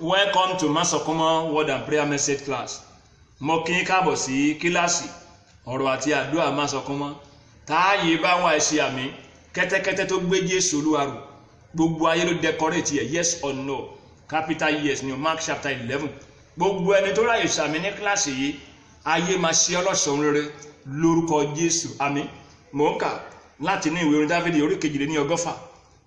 Welcome to Masokomo Word and Prayer Message Class. Mo kí yín káàbọ̀ sí kíláàsì ọ̀rọ̀ àti àdúrà Masokomo. Táàyè bá wà ṣe àmì kẹ́tẹ́kẹ́tẹ́ tó gbé Jésù Olúwa rù. Gbogbo ayé ló decorate yẹ yes or no. Capital yes ni Mark chapter 11. Gbogbo ẹni tó ráyè ṣàmì ní kíláàsì yìí, ayé máa ṣe ọlọ́ṣọ̀ọ́ rere lórúkọ Jésù. Àmín. Mò ń kà láti ní ìwé orin Dáfídì orí 122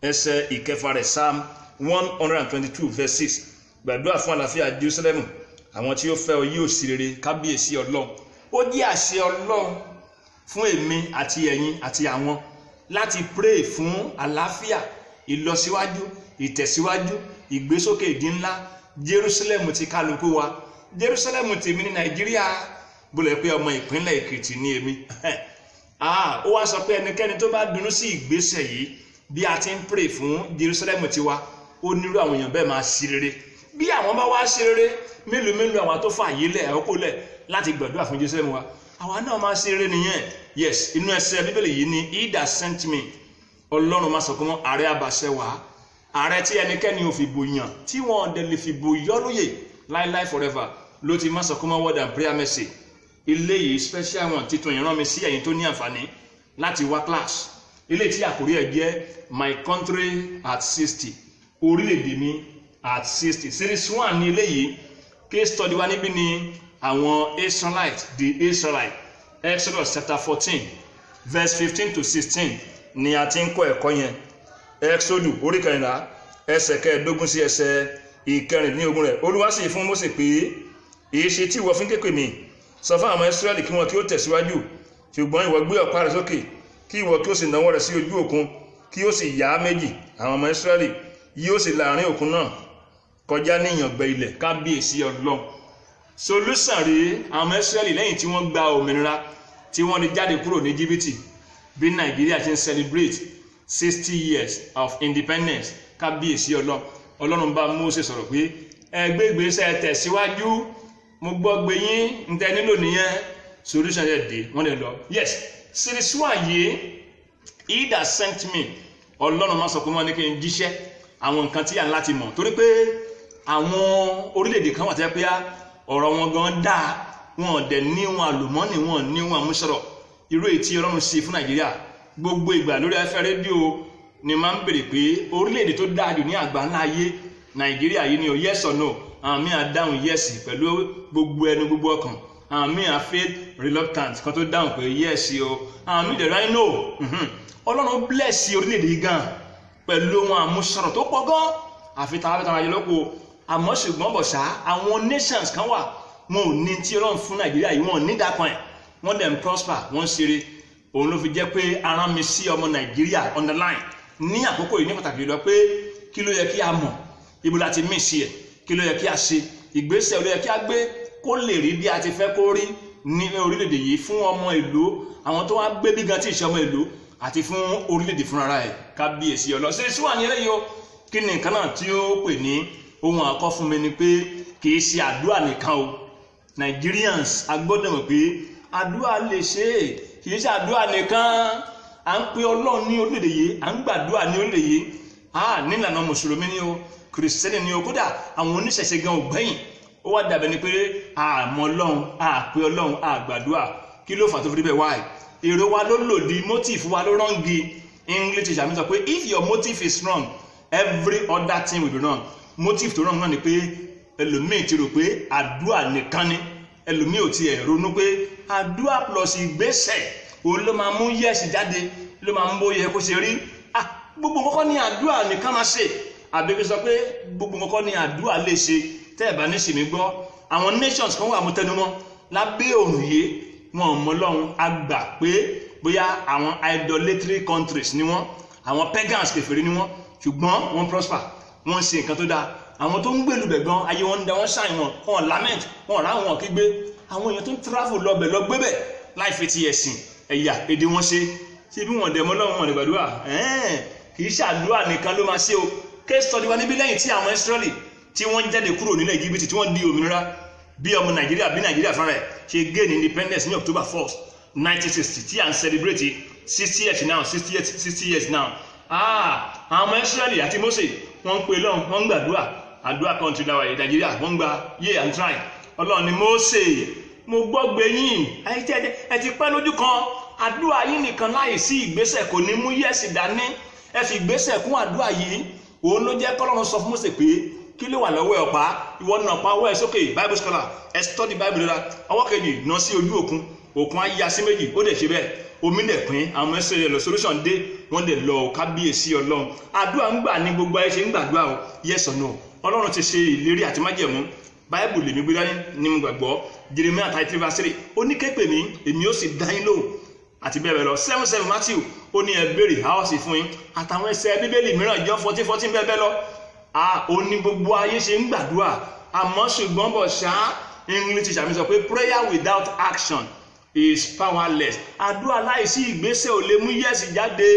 ẹsẹ̀ ìkẹfà rẹ̀ Psalm 122 verse 6. Gbàdúrà fún àlàáfíà Jerusalem, àwọn tí ó fẹ́ ọ yóò sí rere, kábíyèsí Ọlọ́run. Ó jẹ́ àṣẹ Ọlọ́run fún èmi àti ẹ̀yin àti àwọn láti pray fún àlàáfíà, ìlọsíwájú, ìtẹ̀síwájú, ìgbésókè ìdí ńlá Jerusalem ti kálukú wa. Jerusalem tèmi ní Nàìjíríà, bólẹ̀ pé ọmọ ìpínlẹ̀ Èkìtì ní èmi. Ó wá sọ pé ẹnikẹ́ni tó bá dunú sí ìgbésẹ̀ yìí bí a ti ń pray fún Jerusalem tiwa, ó nírú àwọn èèyàn bẹ́ẹ̀ máa sí rere. Bí àwọn bá wá ṣe rere, mélòó àwọn tó fà yí lẹ̀ ẹ̀kọ́ lẹ̀ láti gbàdúrà fún Jerusalem wa, àwa náà máa ṣe rere nìyẹn. Yes, inú ẹsẹ̀ Bíbélì yìí ni he that sent me, Ọlọ́run Masokomo, ààrẹ abàṣẹ wá, ààrẹ tí ẹnikẹ́ni ò fi bò yàn, tí wọ́n dẹ̀ lè fi bò yọ́ lóye láíláí forever, ló ti Masokomo Word and Prayer Message. Ilé yìí special one titun ìran mi sí ẹ̀yin tó ní àǹfààní láti wá class. Ilé tí àkórí ẹ̀ jẹ́ My Country at 60, orílẹ̀-èdè mi at 60. Series 1 ní ilé yìí. Case study wa níbí ni àwọn Israelite, the Israelite. Exodus chapter 14 verse 15 to 16 ni a ti ń kọ́ ẹ̀kọ́ yẹn. Exodus orí 14 ẹsẹ̀ 15 sí ẹsẹ̀ 19 rẹ̀. Olúwa sì fún Mósè pé, èyí ṣe tí ìwọ fi ń ké pè mí? Sọ fún àwọn Israẹli kí wọn kí ó tẹ̀síwájú, ṣùgbọ́n ìwọ gbé ọ̀pá rẹ̀ sókè, kí ìwọ kí ó sì nawọ́ rẹ̀ sí ojú òkun, kí ó sì yà méjì. Àwọn ọmọ Israẹli yóò sì láàrin òkun náà kọjá ní ìyàngbẹ ilẹ̀, kábíyèsí Ọlọ́run. Solution rèé, àwọn ọmọ Israẹli lẹ́yìn tí wọ́n gba òmìnira, tí wọ́n lè jáde kúrò ní Íjíbítì, bí Nàìjíríà ti ń celebrate 60 years of independence, kábíyèsí Ọlọ́run. Ọlọ́run bá Mósè sọ̀rọ̀ pé ẹgbẹ́ ìgbésẹ̀ tẹ̀síwájú, mo gbọ́ gbé yín ń tẹ nílò nìyẹn. Solution yẹn dé, wọ́n lè lọ. Yes, series 1 yìí, he that sent me, Ọlọ́run Masokomo ní kí n jíṣẹ́ àwọn nǹkan tí à ń láti mọ̀, torí pé àwọn orílẹ̀-èdè kan wà tẹ́ pé ọ̀rọ̀ wọn gan dáa, wọn dẹ̀ ní wọn àlùmọ́nì, wọn ní wọn àmúṣọrọ̀. Irú èyí tí Ọlọ́run ṣe fún Nàìjíríà, gbogbo ìgbà lórí afẹ́ rédíò ni máa ń bèrè pé orílẹ̀-èdè tó dáa jù ní àgbáńlá ayé Nàìjíríà yìí ni o, yes or no. Àwọn míì á dáhùn yes pẹ̀lú gbogbo ẹnu gbogbo ọkàn, àwọn míì á faith reluctant kan tó dáhùn pé yes o, àwọn míì dẹ̀ ráì no. Ọlọ́run bless orílẹ̀-èdè yìí gan pẹ̀lú ohun àmúṣọrọ̀ tó pọ̀ gan, àfi tàbátàrà ayé lọ́pọ̀. Àmọ́ ṣùgbọ́n bọ̀ṣá àwọn nations kan wà, wọn ò ní tí Ọlọ́run fún Nàìjíríà yìí, wọn ò ní dákan ẹ̀, wọ́n dẹ̀ ń prosper, wọ́n ń ṣeré. Òun ló fi jẹ́ pé arán mi sí ọmọ Nàìjíríà on the line ní àkókò yìí ní pàtàkì lọ pé kí ló yẹ kí a mọ̀, ibo láti mí sí ẹ̀, kí ló yẹ kí a ṣe, ìgbésẹ̀ ló yẹ kí a gbé kó lè rí bí a ti fẹ́ kó rí ní orílẹ̀-èdè yìí fún ọmọ ìlú, àwọn tó wá gbé bí gan tí ìṣe ọmọ ìlú, àti fún orílẹ̀-èdè fúnra ẹ̀, kábíyèsí Ọlọ́run. Ṣé síwá ní eléyìí o, kí ni nǹkan náà tí ó pè ní ohun àkọ́ fún mi ni pé kì í ṣe àdúrà nìkan o. Nigerians a gbọ́dọ̀ mọ̀ pé àdúrà lè ṣe é, kì í ṣe àdúrà nìkan. À ń pe Ọlọ́run ní orílẹ̀-èdè yìí, à ń gbàdúrà ní orílẹ̀-èdè yìí, nílànà mùsùlùmí ni o, kìrìsìtẹ́nì ni o, kódà àwọn oníṣẹ̀ṣe gan ògbẹ́yìn. Ó wá dàbẹ̀ ni pé àmọ́ Ọlọ́run, àpè Ọlọ́run, àgbàdúrà. Kí ló fà tó fi rí bẹ́ẹ̀ wáyé? Èrò wa ló lòdì, motive wa ló rọ́ǹgì. English teacher mi sọ pé if your motive is wrong, every other thing will be wrong. Motive tó wrong náà ni pé ẹlòmíì ti rò pé àdúrà nìkan ni, ẹlòmíì ò tiẹ̀ ronú pé àdúrà plus ìgbésẹ̀ òun ló máa mú yẹ́sì jáde, ló máa mú bóyá kó ṣe rí. Gbogbo nǹkan ní àdúrà nìkan máa ṣe, àbẹ̀bí sọ pé gbogbo nǹkan ní àdúrà lè ṣe. Tẹ́ ẹ̀ bá ní ṣèmí gbọ́, àwọn nations kan wà mú tẹnumọ́ lábẹ́ òrùn yìí, wọn ò mọ Ọlọ́run. A gbà pé bóyá àwọn idolatry countries ni wọ́n, àwọn pagans kèfèrí ni wọ́n, ṣùgbọ́n wọ́n prosper, wọ́n ṣe nǹkan tó dáa. Àwọn tó ń gbèlú bẹ̀ gan, ayé wọn ń da wọ́n ṣàì wọn lament, wọn rà wọn kígbe. Àwọn èèyàn tó ń travel lọ́bẹ̀ lọ gbé bẹ̀ láì fi ti ẹ̀sìn ẹ̀yà èdè wọn ṣe bí wọ́n dẹ̀ mọ́ Ọlọ́run wọn lè gbàdúrà. Kì í ṣàdúrà nìkan ló máa ṣe o. Case study wa níbí lẹ́yìn tí àwọn Israeli tí wọ́n jáde kúrò nílẹ̀ Íjíbítì, tí wọ́n di òmìnira, bí ọmọ Nàìjíríà, bí Nàìjíríà fúnra rẹ̀ ṣe gain independence ní October 1st 1960, tí à ń celebrate 60 years now, 60 years now. Àwọn ọmọ Israeli àti Mósè wọ́n ń pe Ọlọ́run, wọ́n ń gbàdúrà, àdúrà kan ti dáwà yìí Nàìjíríà wọ́n gba yé and try Ọlọ́run ni Mósè mo gbọ́ gbé yín ẹ ti pẹ́ lójú kan àdúrà yín nìkan láì sí ìgbésẹ̀ kò ní mú yẹ́sì dání ẹ fi ìgbésẹ̀ kún àdúrà yìí òun ló jẹ́ kọ́lọ́run sọ fún Mósè pé kí ló wà lọ́wọ́ ẹ̀ ọ̀pá ìwọ náà pa ọwọ́ ẹ̀ sókè Bible scholar ẹ study Bible dára ọwọ́ kejì náà sí ojú òkun á ya sí méjì ó dẹ̀ ṣe bẹ́ẹ̀ omi dẹ̀ pín àwọn ẹsẹ̀ rẹ̀ lọ solution dé wọ́n dẹ̀ lọ kábíyèsí Ọlọ́run àdúrà ń gbà ní gbogbo ayé ṣe ń gbàdúrà o yes or no Ọlọ́run ti ṣe ìlérí àti májẹ̀mú Bible lèmi gbé dání ní mo gbàgbọ́ Jeremiah 33:3 ó ní ké pè mí èmi ó sì dá yín lóhùn àti bẹ́ẹ̀ bẹ́ẹ̀ lọ 7:7 Matthew ó ní ẹ béèrè a ó sì fún yín àtàwọn ẹsẹ̀ bíbélì mìíràn John 14:14 bẹ́ẹ̀ bẹ́ẹ̀ lọ ó ní gbogbo ayé ṣe ń gbàdúrà àmọ́ ṣùgbọ́n bọ̀ ṣá English teacher mi sọ pé prayer without action is powerless àdúrà láìsí ìgbésẹ̀ ò lè mú yẹ́sì jáde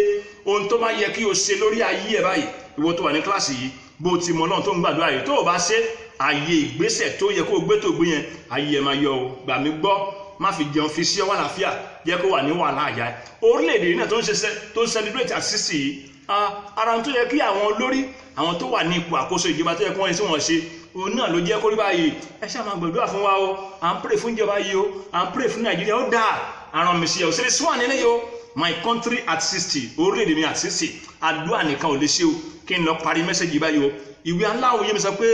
ohun tó bá yẹ kí o ṣe lórí ayé ẹ̀ báyìí ìwọ tó wà ní kíláàsì yìí bó ti mọ náà tó ń gbàdúrà yìí tó o bá ṣe àyè ìgbésẹ̀ tó yẹ kó o gbé tó gbé yẹn ayé ẹ̀ máa yọ o gbà mí gbọ́ má fi jẹun fi sí ọwọ́ àlàáfíà jẹ́ kó wà ní wàhálà àyà orílẹ̀-èdè náà tó ń celebrate àṣìṣì yìí ara tó yẹ kí àwọn olórí àwọn tó wà ní ipò àkóso ìjọba tó yẹ kí wọ́n sí wọn ṣe òun náà ló jẹ́ kó rí báyìí ẹ ṣáà máa gbàdúrà fún wa o à ń pray fún ìjọba yìí o à ń pray fún Nàìjíríà ó dáa àrùn mi sí ẹ ò sí lè sún ànílẹ̀ yìí o my country at 60 orílẹ̀-èdè mi at 60 àdúrà nìkan ò lè ṣe o kí n lọ parí mẹ́sẹ̀gì báyìí o ìwé aláwọ̀ yé mi sọ pé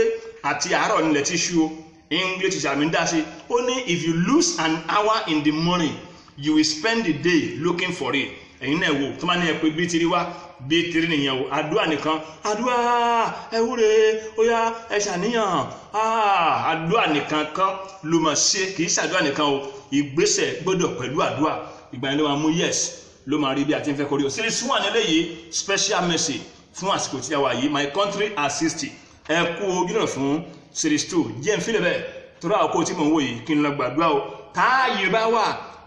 àti àárọ̀ nílẹ̀ tí ṣú o English teacher mi ń dá sí ó ní if you lose an hour in the morning you will spend the day looking for it ẹ̀yin náà wò tó máa ní ẹ pé bí tiri wá bí tiri nìyẹn o àdúrà nìkan àdúrà ẹ wúre ó yá ẹ ṣàníyàn àdúrà nìkan kan ló máa ṣe kì í ṣàdúrà nìkan o ìgbésẹ̀ gbọ́dọ̀ pẹ̀lú àdúrà ìgbà yẹn ló máa mú yes ló máa rí bí a ti ń fẹ́ kórí o series 1 eléyìí special message fún àsìkò tí a wà yìí my country at 60 ẹ kú ojú náà fún series 2 jẹ́ n fílẹ̀ bẹ́ẹ̀ tó rà àkókò tí mò ń wò yìí kí n lọ gbàdúrà o táàyè bá wà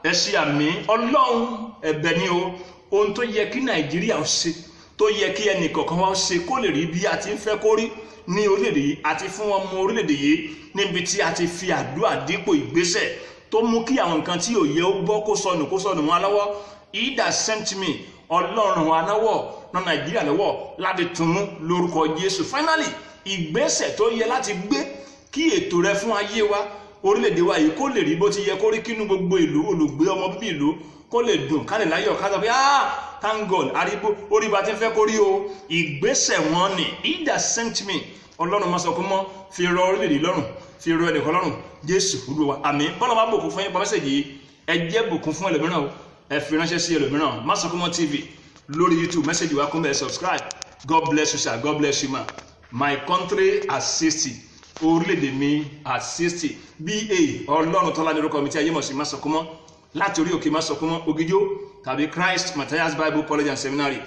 ẹ ṣe àmì Ọlọ́run ẹ̀bẹ̀ ni o ohun tó yẹ kí Nàìjíríà ó ṣe tó yẹ kí ẹnì kọ̀ọ̀kan wá ṣe kó lè rí bí a ti ń fẹ́ kó rí ní orílẹ̀-èdè yìí àti fún ọmọ orílẹ̀-èdè yìí níbi tí a ti fi àdúrà dípò ìgbésẹ̀ tó mú kí àwọn nǹkan tí ò yẹ ó bọ́ kó sọnù wọn lọ́wọ́ he that sent me Ọlọ́run wa lọ́wọ́ ran Nàìjíríà lọ́wọ́ láti túnú lórúkọ Jésù finally ìgbésẹ̀ tó yẹ láti gbé kí ètò rẹ fún ayé wa orílẹ̀-èdè wa yìí kó lè rí bó ti yẹ kó rí kínú gbogbo ìlú olùgbé ọmọ bíbí ìlú kó lè dùn ká lè láyọ̀ ká sọ pé thank God àríbó orí bá ti fẹ́ kó rí o ìgbésẹ̀ wọn ni he that sent me Ọlọ́run máa sọ pé mọ́ fi rọ orílẹ̀-èdè lọ́rùn fi rọ ẹnìkan lọ́rùn Jésù Olúwa àmín bọ́lá máa bùkún fún yín pa mẹ́sẹ̀gì yìí ẹ jẹ́ bùkún fún ẹlòmíràn o ẹ fi ránṣẹ́ sí ẹlòmíràn má sọ pé mọ́ TV lórí YouTube mẹ́sẹ̀gì wa kún bẹ́ẹ̀ subscribe God bless you sir God bless you ma my country at 60 orílẹ̀-èdè mi at 60 BA Ọlọ́run tọ́lá ní orúkọ mi tí ayé mọ̀ sí má sọ pé mọ́ láti orí òkè má sọ pé mọ́ Ògìjó tàbí Christ Matthias Bible College and Seminary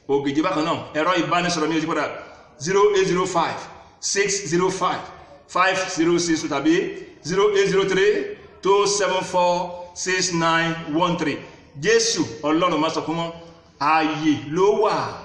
Ògìjó bákan náà ẹ̀rọ ìbánisọ̀rọ̀ mi ò jí padà 0805 605 5062 tàbí 0803 274 6913 Jésù Ọlọ́run má sọ pé mọ́ ààyè ló wà.